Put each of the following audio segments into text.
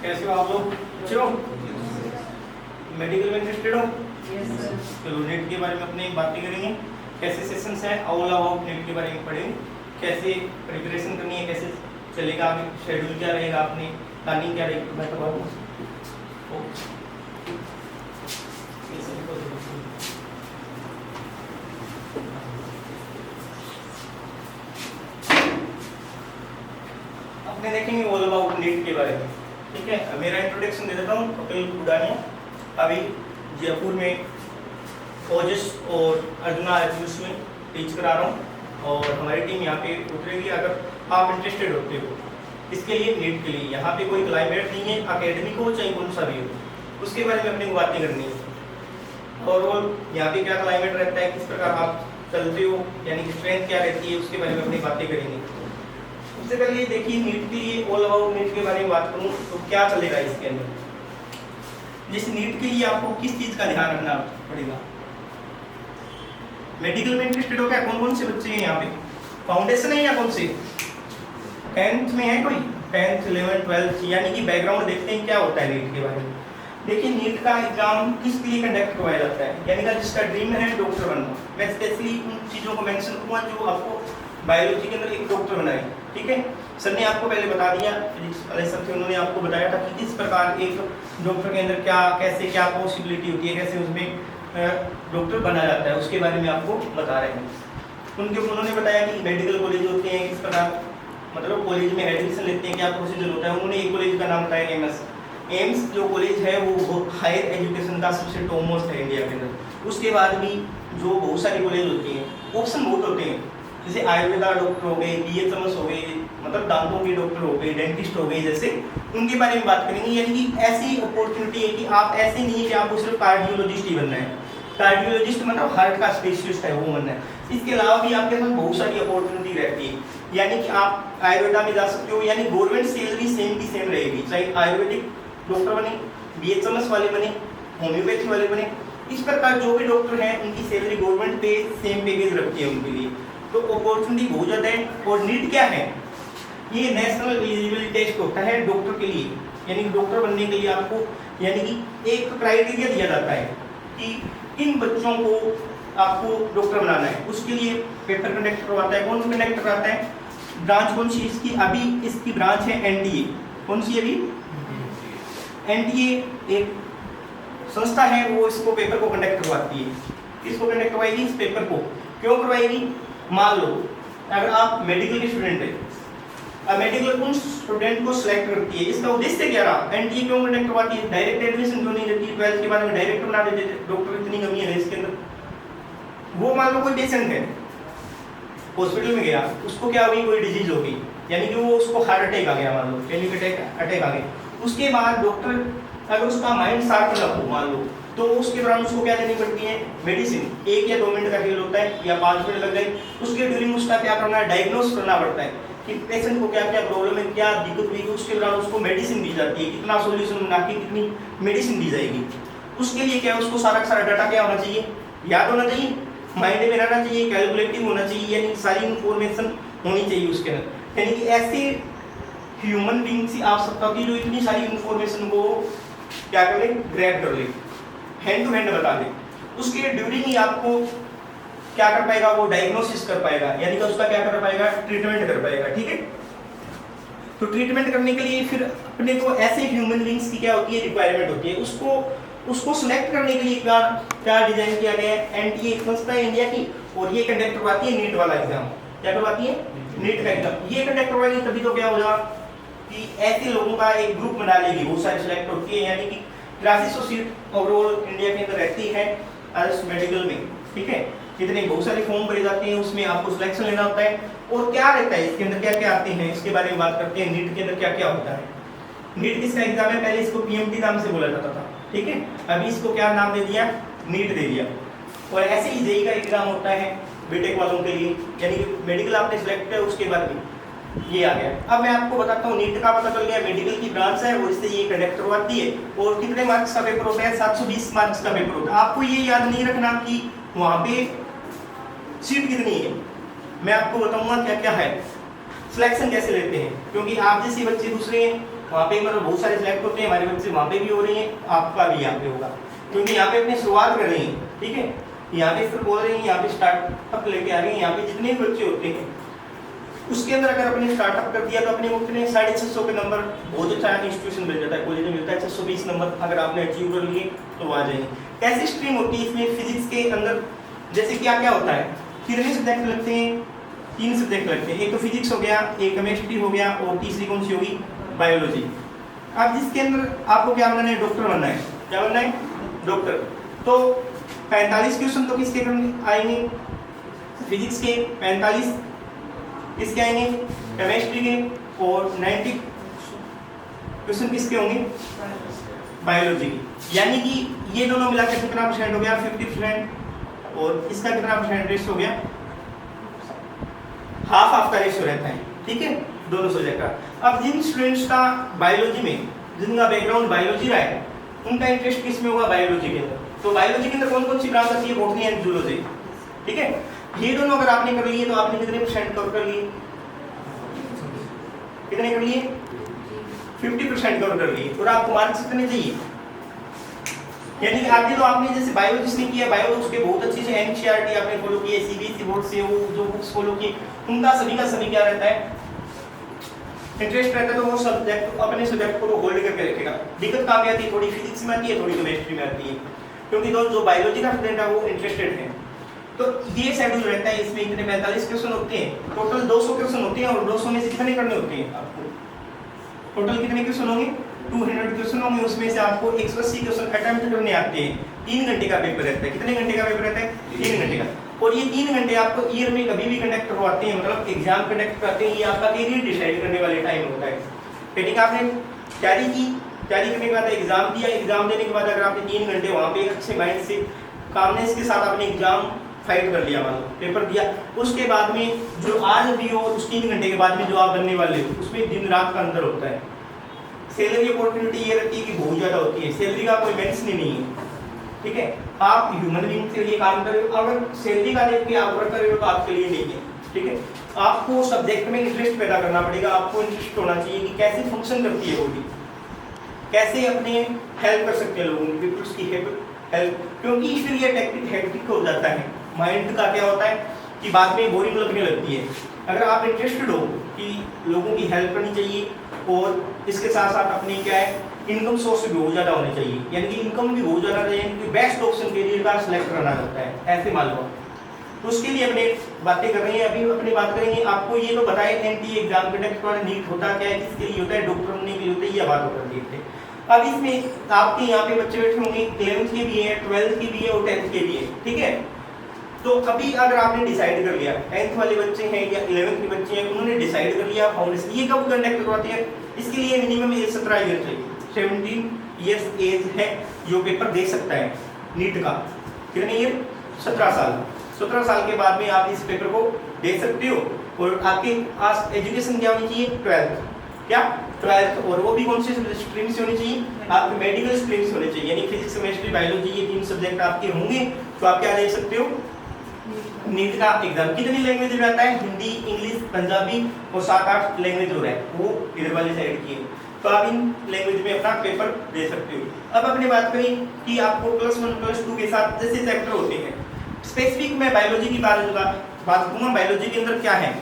कैसे हो आप लोग? अच्छे हो? मेडिकल में इंटरेस्टेड हो? Yes sir. चलो नेट के बारे में अपने बातें करेंगे। कैसे सेशंस है ऑल अबाउट नेट के बारे में पढ़ेंगे, कैसे प्रिपरेशन करनी है, कैसे चलेगा आगे, शेड्यूल क्या रहेगा, अपनी प्लानिंग क्या रहेगी, मैं बताऊँ। अपने देखेंगे ऑल अबाउट नेट के बारे में। ठीक है, मेरा इंट्रोडक्शन दे देता हूँ। कपिल गुडानिया, अभी जयपुर में ओजस और अर्जुना आर्टिस्ट में टीच करा रहा हूँ और हमारी टीम यहाँ पे उतरेगी अगर आप इंटरेस्टेड होते हो इसके लिए, नीट के लिए। यहाँ पे कोई क्लाइमेट नहीं है, एकेडमिक हो चाहे कौन सा भी हो, उसके बारे में अपने को बातें करनी है। और यहाँ पे क्या क्लाइमेट रहता है, किस प्रकार आप चलते हो, यानी कि स्ट्रेंथ क्या रहती है, उसके बारे में अपनी बातें करेंगे। सबसे पहले देखिए नीट के लिए, ऑल अबाउट नीट के बारे में बात करूँ तो क्या चलेगा इसके अंदर। जैसे नीट के लिए आपको किस चीज़ का ध्यान रखना पड़ेगा। मेडिकल में इंटरेस्टेड हो क्या? कौन कौन से बच्चे हैं यहाँ पे? फाउंडेशन है या कौन से 10th में है कोई? 10th 11th 12th, यानी कि बैकग्राउंड देखते हैं क्या होता है नीट के बारे में। देखिए नीट का एग्जाम किसके लिए कंडक्ट करवाया जाता है, यानी कि जिसका ड्रीम है डॉक्टर बनना। मैं स्पेशली उन चीज़ों को मेंशन करूँगा जो आपको बायोलॉजी के अंदर एक डॉक्टर बनाए। ठीक है, सर ने आपको पहले बता दिया, फिजिक्स वाले सर थे, उन्होंने आपको बताया था कि किस प्रकार एक डॉक्टर के अंदर क्या, कैसे क्या पॉसिबिलिटी होती है, कैसे उसमें डॉक्टर बना जाता है, उसके बारे में आपको बता रहे हैं। उन्होंने बताया कि मेडिकल कॉलेज होते हैं, किस प्रकार मतलब कॉलेज में एडमिशन लेते हैं, क्या प्रोसीजर होता है। उन्होंने एक कॉलेज का नाम बताया एम्स जो कॉलेज है वो हायर एजुकेशन का सबसे टॉप मोस्ट है इंडिया के अंदर। उसके बाद भी जो बहुत सारी कॉलेज होती हैं, ऑप्शन बहुत होते हैं, जैसे आयुर्वेदा डॉक्टर हो गए, BHMS हो गए, मतलब दांतों के डॉक्टर हो गए, डेंटिस्ट हो गए, जैसे उनके बारे में बात करेंगे। यानी कि ऐसी अपॉर्चुनिटी है कि आप ऐसे नहीं है कि आपको सिर्फ कार्डियोलॉजिस्ट ही बनना है। कार्डियोलॉजिस्ट मतलब हार्ट का स्पेशलिस्ट है वो बनना है। इसके अलावा भी आपके पास बहुत सारी अपॉर्चुनिटी रहती है, यानी कि आप आयुर्वेदा में जा सकते हो, यानी गवर्नमेंट सैलरी सेम की सेम रहेगी, चाहे आयुर्वेदिक डॉक्टर बने, BHMS वाले बने, होम्योपैथी वाले बने। इस प्रकार जो भी डॉक्टर हैं उनकी सैलरी गवर्नमेंट पे सेम पैकेज रखती है उनके लिए, तो अपॉर्चुनिटी बहुत ज़्यादा है। और नीट क्या है, ये नेशनल एलिजिबिलिटी टेस्ट होता है डॉक्टर के लिए, यानी डॉक्टर बनने के लिए आपको यानी कि एक क्राइटेरिया दिया जाता है कि इन बच्चों को आपको डॉक्टर बनाना है। उसके लिए पेपर कंडक्ट करवाता है। कौन कंडक्ट करवाता है? ब्रांच कौन सी इसकी? अभी इसकी ब्रांच है NDA। कौन सी अभी? NDA एक संस्था है, वो इसको पेपर को कंडक्ट करवाती है। किसको कंडक्ट करवाएगी? इस पेपर को। क्यों करवाएगी? मान लो अगर आप मेडिकल के स्टूडेंट हैं, अब मेडिकल उन स्टूडेंट को सिलेक्ट करती है, इसका उद्देश्य क्या रहा? NDA क्यों कंडक्ट करवाती है? डायरेक्ट एडमिशन क्यों नहीं देती? 12th के बाद में डायरेक्ट बना देते डॉक्टर, इतनी कमी है इसके अंदर। वो मान लो कोई पेशेंट है, हॉस्पिटल में गया, उसको क्या हुई, कोई डिजीज होगी, यानी कि वो उसको हार्ट अटैक आ गया, मान लो पैनिक अटैक आ गया। उसके बाद डॉक्टर अगर उसका माइंड शार्प ना हो मान लो, तो उसके दौरान उसको क्या देनी पड़ती है? मेडिसिन। 1 या 2 मिनट का खेल होता है या 5 मिनट लग गए, उसके ड्यूरिंग उसका क्या करना है? डायग्नोस करना पड़ता है कि पेशेंट को क्या क्या प्रॉब्लम है, क्या दिक्कत हुई। उसके दौरान उसको मेडिसिन दी जाती है, कितना सोल्यूशन बना के कितनी मेडिसिन दी जाएगी। उसके लिए क्या है, उसको सारा का सारा डाटा क्या होना चाहिए? याद होना चाहिए, माइंड में रहना चाहिए, कैलकुलेटिव होना चाहिए, यानी सारी इंफॉर्मेशन होनी चाहिए उसके अंदर। यानी कि ऐसे ह्यूमन बीइंग की आवश्यकता होती है जो इतनी सारी इंफॉर्मेशन को क्या कर ले, ग्रैब कर ले, हैंड टू हैंड बता दे। उसके ड्यूरिंग ही आपको क्या कर पाएगा? वो डायग्नोसिस कर पाएगा, यानी कि उसका क्या कर पाएगा? ट्रीटमेंट कर पाएगा। ठीक है, तो ट्रीटमेंट करने के लिए फिर अपने को ऐसे ह्यूमन बीइंग्स की क्या होती है? रिक्वायरमेंट होती है। उसको सिलेक्ट करने के लिए क्या क्या डिजाइन किया गया है? NDA एक संस्था है इंडिया की, और ये कंडक्ट करवाती है नीट वाला एग्जाम। क्या करवाती है? नीट का एग्जाम। ये कंडक्ट करवाएगी तभी तो क्या होगा कि ऐसे लोगों का एक ग्रुप बना लेगी, बहुत सारी सिलेक्ट होती है, यानी कि 8300 सीट ओवरऑल इंडिया के अंदर रहती है आयुष मेडिकल में। ठीक है, कितने बहुत सारे फॉर्म भरे जाते हैं, उसमें आपको सिलेक्शन लेना होता है। और क्या रहता है इसके अंदर, क्या क्या आते हैं, इसके बारे में बात करते हैं। नीट के अंदर क्या क्या होता है? नीट किसका एग्जाम है? पहले इसको PMT नाम से बोला जाता था, ठीक है, अभी इसको क्या नाम दे दिया? नीट दे दिया। और ऐसे ही JEE का एग्जाम होता है बीटेक वालों के लिए, यानी कि मेडिकल आपने सिलेक्ट किया उसके बाद भी ये आ गया। अब मैं आपको बताता हूँ, नीट का पता चल गया, मेडिकल की ब्रांच है और इससे ये कंडक्ट करवाती है। और कितने मार्क्स का पेपर होता है? 720 मार्क्स का पेपर होता है। आपको ये याद नहीं रखना कि वहाँ पे सीट कितनी है, मैं आपको बताऊंगा क्या क्या है, सिलेक्शन कैसे लेते हैं, क्योंकि आप जैसे बच्चे दूसरे वहाँ पे मतलब बहुत सारे सिलेक्ट होते हैं, हमारे बच्चे वहाँ पे भी हो रही हैं, आपका भी यहाँ पे होगा, क्योंकि यहाँ पे अपनी शुरुआत कर रही हैं, ठीक है। यहाँ पे फिर बोल रही हैं, यहाँ पे स्टार्टअप लेके आ रही हैं, यहाँ पे जितने भी बच्चे होते हैं उसके अंदर अगर अपने स्टार्टअप कर दिया तो अपने को कितने 650 के नंबर बहुत अच्छा इंस्टीट्यूशन मिल जाता है, कॉलेज में मिलता है 620 नंबर, अगर आपने अचीव कर लिए तो आ जाएंगे। कैसी स्ट्रीम होती है इसमें फिजिक्स के अंदर, जैसे क्या क्या होता है, कितने सब्जेक्ट लगते हैं, 3 सब्जेक्ट लगते हैं, एक तो फिजिक्स हो गया, एक केमिस्ट्री हो गया, और तीसरी कौन सी होगी, बायोलॉजी। अब जिसके अंदर आपको क्या बनना है, डॉक्टर बनना है, क्या बनना है, डॉक्टर। तो 45 क्वेश्चन तो किसके आएंगे, फिजिक्स के, 45 किसके आएंगे, केमिस्ट्री के, और 90 क्वेश्चन किसके होंगे, बायोलॉजी की। यानी कि ये दोनों मिलाकर कितना परसेंट हो गया, 50%, और इसका कितना परसेंट रेशियो हो गया, हाफ का रेशियो रहता है, ठीक है, दोनों सब्जेक्ट का। अब जिन स्टूडेंट्स का बायोलॉजी में, जिनका बैकग्राउंड बायोलॉजी रहा है, उनका इंटरेस्ट किस में होगा, बायोलॉजी के अंदर। तो बायोलॉजी के अंदर कौन कौन सी ब्रांच आती है, बॉटनी एंड जूलॉजी, ठीक है। ये दोनों अगर आपने कर लिए तो आपने कितने परसेंट कवर कर लिए, कितने कर लिए, 50% कवर कर लिए, और आपको मार्क्स कितने चाहिए, यानी कि आगे तो आपने जैसे बायोलॉजी ने किया, बायो उसके बहुत अच्छे से एनसीईआरटी आपने फॉलो किए, सीबीएसई बोर्ड से वो जो बुक्स फॉलो किए, उनका सभी का सभी क्या रहता है, इंटरेस्ट रहता है, तो वो सब्जेक्ट अपने सब्जेक्ट को होल्ड करके रखेगा। दिक्कत कहाँ पे आती है, थोड़ी फिजिक्स में आती है, थोड़ी केमिस्ट्री में आती है, क्योंकि जो बायोलॉजी का स्टूडेंट है वो इंटरेस्टेड है। तो ये शेड्यूल रहता है, इसमें इतने 45 क्वेश्चन होते हैं, टोटल 200 क्वेश्चन होते हैं, और 200 में से कितने करने होते हैं आपको, टोटल कितने क्वेश्चन होंगे, 200 क्वेश्चन होंगे, उसमें से आपको 180 क्वेश्चन अटेम्प्ट करने आते हैं। 3 घंटे का पेपर रहता है, कितने घंटे का पेपर रहता है, 3 घंटे का। और ये 3 घंटे आपको ईयर में कभी भी कंडक्ट करवाते हैं, मतलब एग्जाम कंडक्ट करते हैं, ये आपका करियर डिसाइड करने वाले टाइम होता है। ठीक, आपने तैयारी की, तैयारी करने के बाद एग्जाम दिया, एग्जाम देने के बाद अगर आपने 3 घंटे वहाँ पे अच्छे माइंड से कामनेस के साथ आपने एग्जाम फाइट कर लिया, मान लो पेपर दिया, उसके बाद में जो आज भी हो, उस 3 घंटे के बाद में जो आप बनने वाले हो, उसमें दिन रात का अंतर होता है। सैलरी अपॉर्चुनिटी ये रहती है कि बहुत ज़्यादा होती है, सैलरी का कोई मेंशन नहीं है, ठीक है। आप ह्यूमन बीइंग के लिए काम कर रहे हो, अगर सैलरी का देख के आप वर्क कर रहे हो तो आपके लिए नहीं है, ठीक है। आपको सब्जेक्ट में इंटरेस्ट पैदा करना पड़ेगा, आपको इंटरेस्ट होना चाहिए कि कैसे फंक्शन करती है बॉडी, कैसे अपने हेल्प कर सकते हैं लोगों की, पीपल्स की हेल्प, क्योंकि फिर ये टेक्निक हेक्टिक हो जाता है, माइंड का क्या होता है कि बाद में बोरिंग लगने लगती है। अगर आप इंटरेस्टेड हो कि लोगों की हेल्प करनी चाहिए, और इसके साथ साथ अपनी क्या है, इनकम सोर्स भी बहुत ज़्यादा होने चाहिए, यानी कि इनकम भी बहुत ज़्यादा चाहिए, क्योंकि बेस्ट ऑप्शन करियर का सिलेक्ट करना होता है, ऐसे मान लो। तो उसके लिए अपने बातें कर रहे हैं, अभी अपनी बात करेंगे। आपको ये तो बताया एनटीए एग्जाम कंडक्ट वाला नीट होता क्या है, किसके लिए होता है, डॉक्टर बनने के लिए होता है, ये बात कर दिए थे। अब इसमें आपके यहाँ पे बच्चे बैठे होंगे, 11th के भी है, 12th के भी है, और 10th के भी है, ठीक है। तो अभी अगर आपने डिसाइड कर लिया, 10th वाले बच्चे हैं या 11th के बच्चे हैं, उन्होंने डिसाइड कर लिया फाउंडेशन, ये कब कंडक्ट करवाते हैं, इसके लिए मिनिमम एज 17 ईयर चाहिए, 17 ईयर्स एज है जो पेपर दे सकता है नीट का, कितने ईयर, 17 साल। 17 साल के बाद में आप इस पेपर को दे सकते हो, और आपके पास एजुकेशन क्या होनी चाहिए, 12th, क्या 12th, और वो भी कौन सी स्ट्रीम से होनी चाहिए, आपके मेडिकल स्ट्रीम से होने चाहिए, यानी फिजिक्स केमिस्ट्री बायोलॉजी ये 3 सब्जेक्ट आपके होंगे, तो आप क्या दे सकते हो, नीट का एग्जाम। कितनी लैंग्वेज में आता है, हिंदी, इंग्लिश, पंजाबी, और 7-8 लैंग्वेज हो रहा है, वो इधर वाली साइड की है, तो आप इन लैंग्वेज में अपना पेपर दे सकते हो। अब अपने बात करें कि आपको +1 +2 के साथ जैसे चैप्टर होते हैं, स्पेसिफिक मैं बायोलॉजी की बात करूँगा, बायोलॉजी के अंदर क्या है,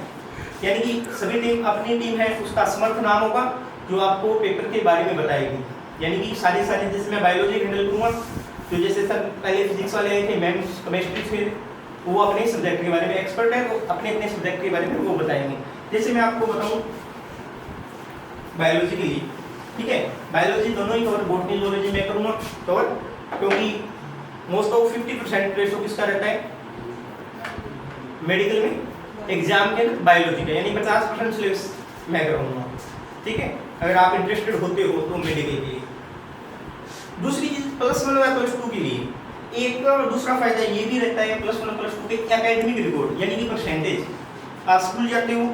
यानी कि सभी टीम, अपनी टीम है उसका समर्थ नाम होगा जो आपको पेपर के बारे में बताएगी, यानी कि सारे जैसे मैं बायोलॉजी हैंडल करूँगा, तो जैसे सर पहले फिजिक्स वाले आए थे, मैम केमिस्ट्री से, वो अपने सब्जेक्ट के बारे में एक्सपर्ट है, वो अपने सब्जेक्ट के बारे में वो बताएंगे। जैसे मैं आपको बताऊँ बायोलॉजी के लिए, ठीक है, बायोलॉजी दोनों ही कवर, बॉटनी जूलॉजी मैं करूँगा कवर, क्योंकि मोस्ट ऑफ 50% रेशो किसका रहता है मेडिकल में, एग्जाम के बायोलॉजी का, यानी 50% सिलेबस मैं कराऊंगा, ठीक है, अगर आप इंटरेस्टेड होते हो तो मेडिकल के लिए। दूसरी चीज +1 या +2 के लिए एक दूसरा फायदा ये भी रहता है +1 +2 के एकेडमिक रिकॉर्ड, यानी कि परसेंटेज। आप स्कूल जाते हो,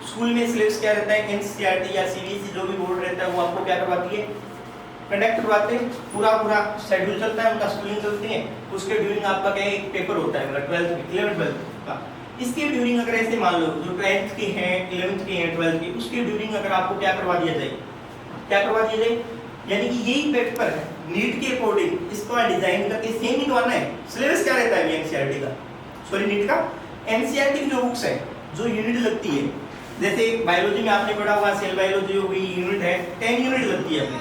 स्कूल में सिलेबस क्या रहता है, एनसीईआरटी या सीबीएसई जो भी बोर्ड रहता है वो आपको क्या करवाती है, कंडक्ट करवाते हैं, पूरा शेड्यूल चलता है, उनका स्कूलिंग चलती है, उसके ड्यूरिंग आपका क्या एक पेपर होता है, मतलब 12th 11th का, इसके ड्यूरिंग अगर ऐसे मान लो जो 10th के हैं, 11th के हैं, 12th के, उसके ड्यूरिंग अगर आपको क्या करवा दिया जाए, क्या करवा दिए थे, यानी कि यही पेपर नीट के अकॉर्डिंग इसको डिजाइन करके सेम ही करवाना है। सिलेबस क्या रहता है एनसीईआरटी का, सॉरी नीट का, एनसीईआरटी की जो बुक्स है जो यूनिट लगती है, जैसे बायोलॉजी में आपने पढ़ा हुआ सेल बायोलॉजी हो गई यूनिट है 10 यूनिट लगती है अपनी,